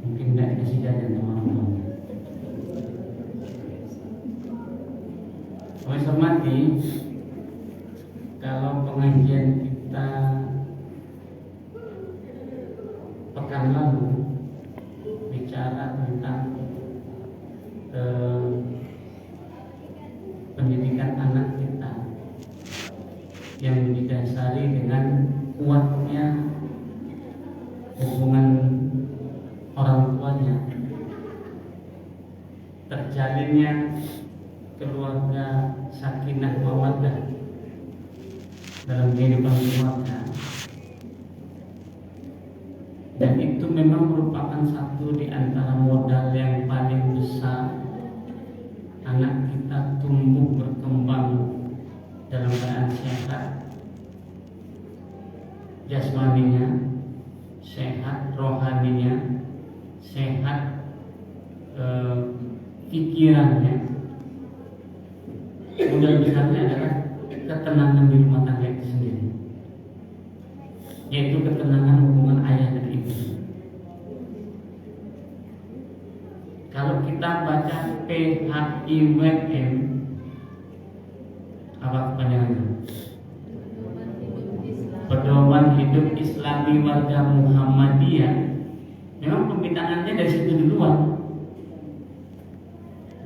Mungkin tidak dikasih jajan sama orang. Saya hormati, kalau pengajian kita pekan lalu bicara tentang pendidikan anak kita yang didasari dengan kuatnya hubungan orang tuanya, terjalinnya keluarga sakinah mawaddah dalam kehidupan keluarga, dan itu memang merupakan satu di antara modal yang paling besar anak kita tumbuh berkembang dalam keadaan sehat jasmaninya, sehat rohaninya, sehat pikirannya. Modal besarnya adalah ketenangan di rumah tangga itu sendiri, yaitu ketenangan hubungan ayah dan ibu. Kalau kita baca PHIWM, apa kepanjangannya? Pedoman Hidup Islami Warga Muhammadiyah. Memang pembinaannya dari situ duluan.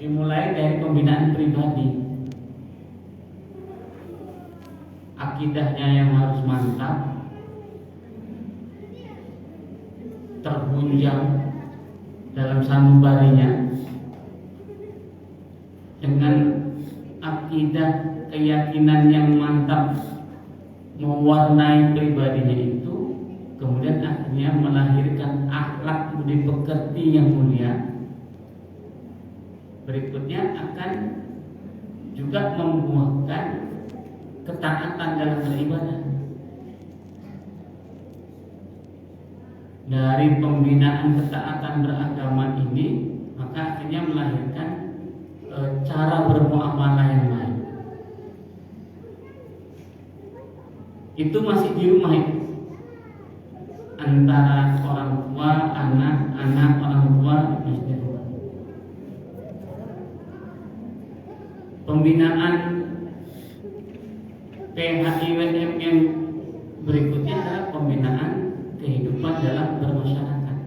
Dimulai dari pembinaan pribadi. Akidahnya yang harus mantap, terhunjam dalam sanubarinya dengan akidah keyakinan yang mantap mewarnai pribadinya itu, kemudian akhirnya melahirkan akhlak budi pekerti yang mulia. Berikutnya akan juga membuahkan ketaatan dalam beribadah. Dari pembinaan ketaatan beragama ini, maka akhirnya melahirkan cara bermuamalah yang baik. Itu masih di rumah itu, antara orang tua, anak, orang tua, masih di rumah. Pembinaan PHIWM yang berikutnya adalah pembinaan kehidupan dalam bermasyarakat.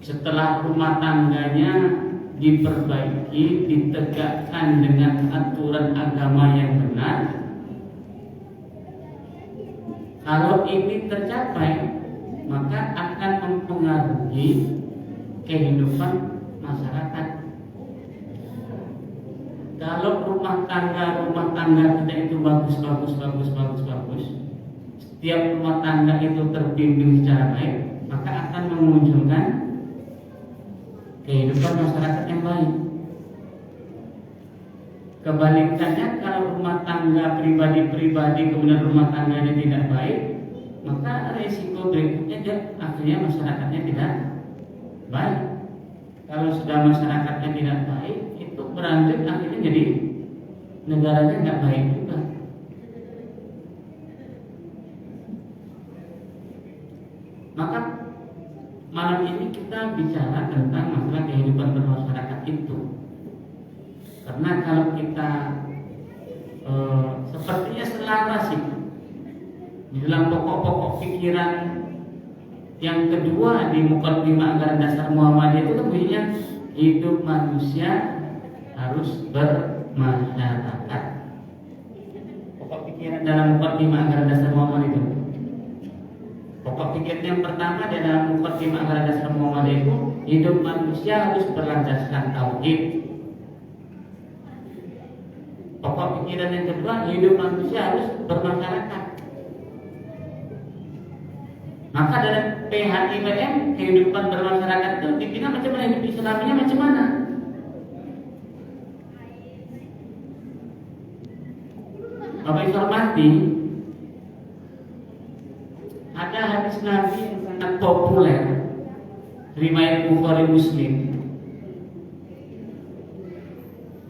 Setelah rumah tangganya diperbaiki, ditegakkan dengan aturan agama yang benar, kalau ini tercapai, maka akan mempengaruhi kehidupan masyarakat. Kalau rumah tangga kita itu bagus, setiap rumah tangga itu terbimbing secara baik, maka akan memunculkan kehidupan masyarakat yang baik. Kebalikannya, kalau rumah tangga pribadi kemudian rumah tangganya tidak baik, maka resiko berikutnya akhirnya masyarakatnya tidak baik. Kalau sudah masyarakatnya tidak baik, itu berlanjut akhirnya jadi negaranya nggak baik juga. Maka malam ini kita bicara tentang masalah kehidupan bermasyarakat itu. Karena kalau kita sepertinya selaras itu di dalam pokok-pokok pikiran yang kedua di Muqaddimah Anggaran Dasar Muhammadiyah itu kan bunyinya hidup manusia harus bermasyarakat. Pokok pikiran dalam Muqaddimah Anggaran Dasar Muhammadiyah itu. Pokok pikiran yang pertama di dalam Muqaddimah Anggaran Dasar Muhammadiyah itu hidup manusia harus berlandaskan tauhid. Pokok pikiran yang kedua hidup manusia harus bermasyarakat. Maka dalam PHIWM kehidupan bermasyarakat itu dibina macam mana, hidup Islaminya macam mana? Bapak Ibu hormati, ada hadis Nabi yang sangat populer, riwayat Bukhari Muslim,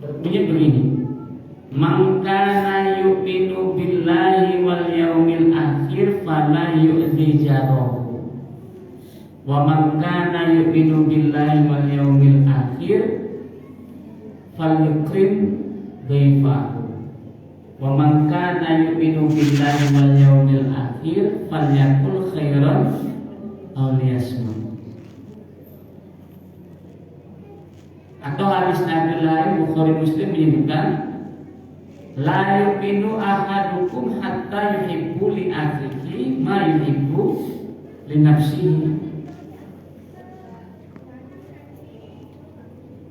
berbunyi begini: "Man kana yu'minu billahi wal yaumil akhir fala yu'dhi jarahu wa man kana yu'minu billahi wal yawmil akhir falyukrim dhaifahu wa man kana yu'minu billahi wal yawmil akhir falyakul khairan aw liyasmut. Atau hadis Nabi lain Bukhari Muslim menyebutkan la yu'minu ahadukum hatta yuhibbu li akhihi ma yuhibbu li nafsihi.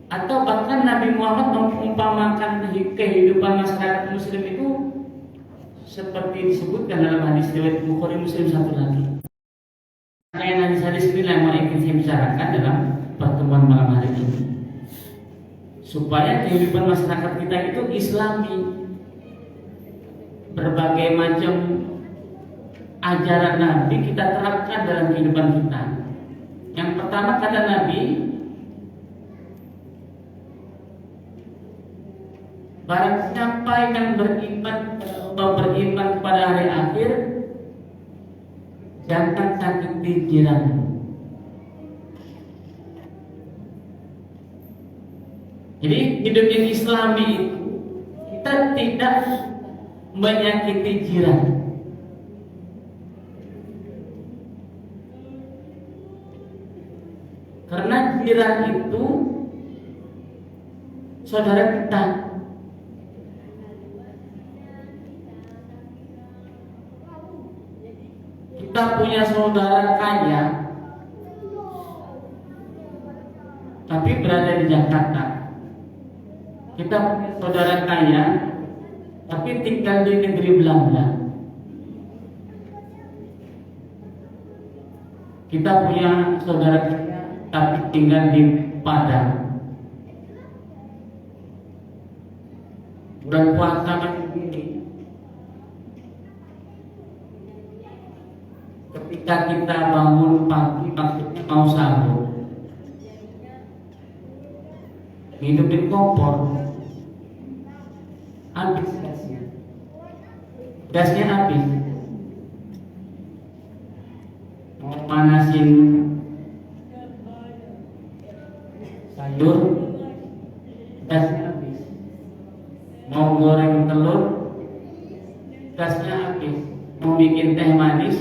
Atau bahkan Nabi Muhammad mengumpamakan kehidupan masyarakat muslim itu seperti disebutkan dalam hadis riwayat Bukhari Muslim satu lagi. Lain hadis-hadis ini yang mau ingin saya bicarakan dalam pertemuan malam hari ini, supaya kehidupan masyarakat kita itu islami. Berbagai macam ajaran Nabi kita terapkan dalam kehidupan kita. Yang pertama kata Nabi, barang siapa yang beriman kepada hari akhir, jangan sakiti jiranmu. Jadi hidup yang islami itu kita tidak menyakiti jiran. Karena jiran itu saudara kita. Kita punya saudara kaya tapi berada di Jakarta. Kita punya saudara kaya tapi tinggal di negeri Belanda. Kita punya saudara kaya tapi tinggal di Padang. Bulan puasa begini, ketika kita bangun pagi maksudnya mau sahur, hidup di kompor, habis gasnya habis. Mau panasin sayur, gasnya habis. Mau goreng telur, gasnya habis. Mau bikin teh manis,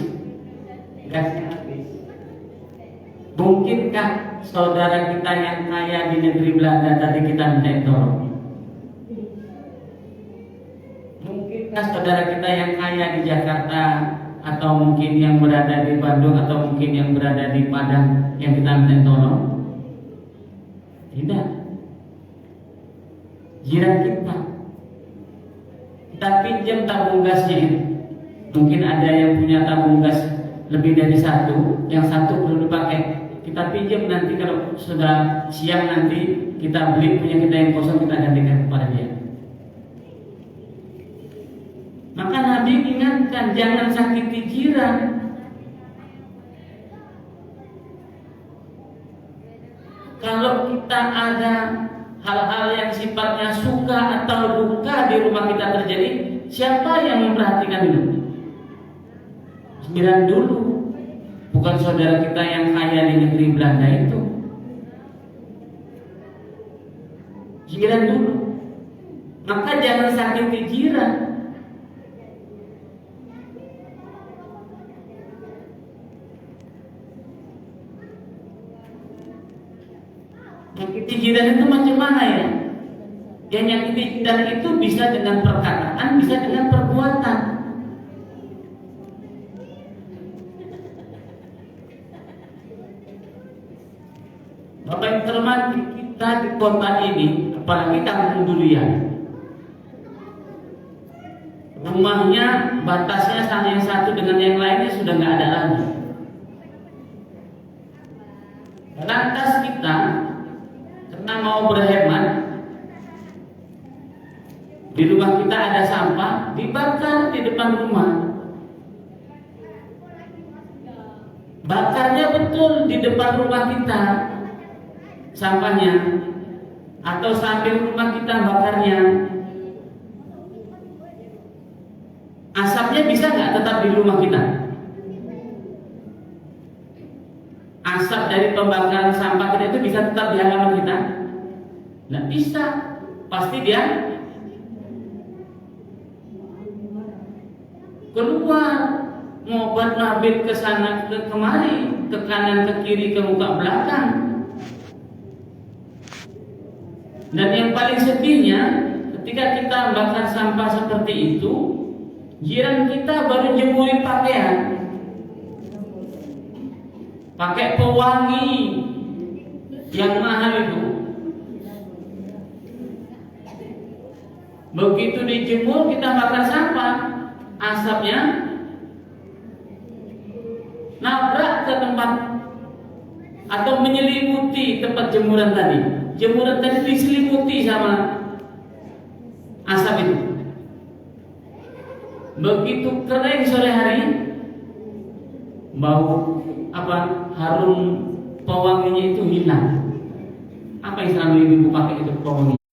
gasnya habis. Mungkinkah saudara kita yang kaya di negeri Belanda tadi kita minta tolong? Mungkinkah saudara kita yang kaya di Jakarta, atau mungkin yang berada di Bandung, atau mungkin yang berada di Padang yang kita minta tolong? Tidak. Jiran kita pinjam tabung gasnya itu. Mungkin ada yang punya tabung gas lebih dari satu, yang satu belum dipakai. Kita pinjam, nanti kalau sudah siang nanti kita beli punya kita yang kosong, kita gantikan kepada dia. Maka Nabi ingatkan jangan sakiti jiran. Kalau kita ada hal-hal yang sifatnya suka atau duka di rumah kita terjadi, siapa yang memperhatikan dulu? Jiran dulu, bukan saudara kita yang kaya di negeri Belanda itu. Jiran dulu. Maka jangan sakiti jiran. Nyakiti jiran itu macam mana ya? Yang nyakiti jiran itu bisa dengan perkataan, bisa dengan perbuatan. Bapak yang terhormat, kita di kota ini, apalagi Kampung Durian, rumahnya batasnya yang satu dengan yang lainnya sudah nggak ada lagi. Lantas kita karena mau berhemat, di rumah kita ada sampah, dibakar di depan rumah. Bakarnya betul di depan rumah kita sampahnya, atau sambil rumah kita bakarnya. Asapnya bisa nggak tetap di rumah kita? dari pembakaran sampah kita itu bisa tetap di halaman kita? Nggak bisa. Pasti dia keluar, ngobat mabit ke sana ke kemari, ke kanan ke kiri, ke muka belakang. Dan yang paling sedihnya, ketika kita bakar sampah seperti itu, jiran kita baru jemurin pakaian, pakai pewangi yang mahal itu. Begitu dijemur, kita bakar sampah, asapnya nabrak ke tempat atau menyelimuti tempat jemuran tadi. Jemuran tadi diselimuti sama asap itu. Begitu kering sore hari, bau harum pewanginya itu hilang. Apa istilah ibu pakai itu pewangi?